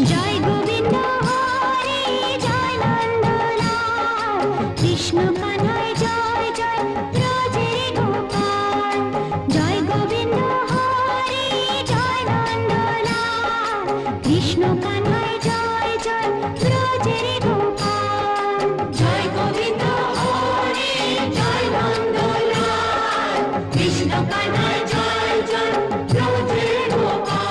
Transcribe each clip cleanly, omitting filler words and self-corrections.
জয় গোবিন্দ হরে জয় নন্দলাল কৃষ্ণ কানাই জয় জয় ব্রজের গোপাল। জয় গোবিন্দ হরে জয় নন্দলাল কৃষ্ণ কানাই জয় জয় ব্রজের গোপাল। জয় গোবিন্দ হরে জয় নন্দলাল কৃষ্ণ কানাই জয় জয় ব্রজের গোপাল।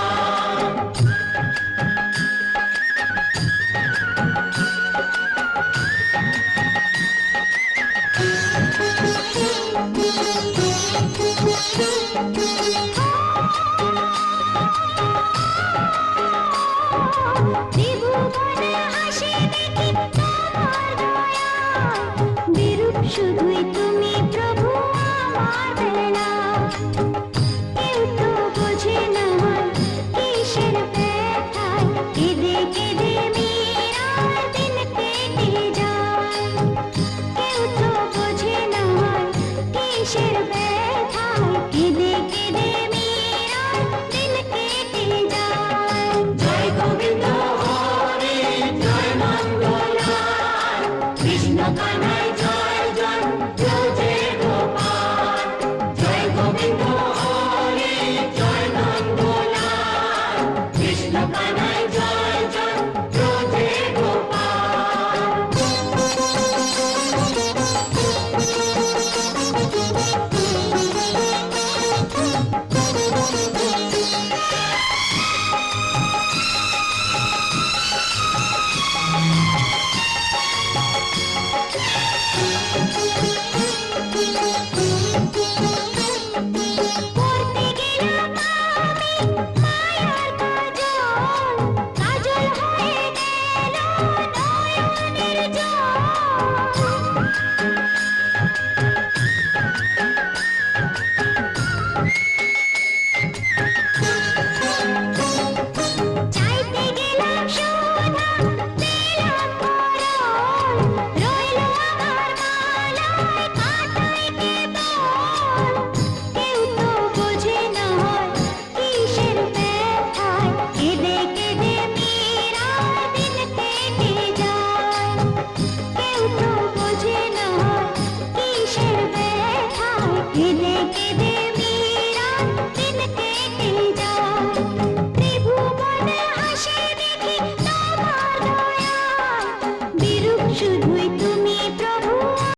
ত্রিভুবনে হাসি দেখি তোমার দয়া, বিরূপ শুধুই তুমি প্রভু আমার বেলা। কেউ তো বোঝে না কিসের ব্যথায়, কেঁদে কেঁদে মীরার দিন কেটে যায়। কেউ তো বোঝে না কিসের ব্যথায়, কেঁদে কেঁদে মীরার দিন কেটে যায়। জয় গোবিন্দ হরে জয় নন্দলাল কৃষ্ণ কানাই জয় জয় ব্রজের গোপাল। জয় গোবিন্দ হরে জয় নন্দলাল কৃষ্ণ কানাই জয় জয় ব্রজের গোপাল। করতে গেলাম আমি মায়ার কাজল, কাজল হয়ে গেল নয়নের জল। চাইতে গেলাম সোনা পেলাম পরল, রইল আমার মালায় কাটাই কেবল। কেউ তো বোঝে না কিসের ব্যথায়, কেঁদে কেঁদে মীরার দিন কেটে যায়। কেউ তো বোঝে না কিসের ব্যথায়, কেঁদে কেঁদে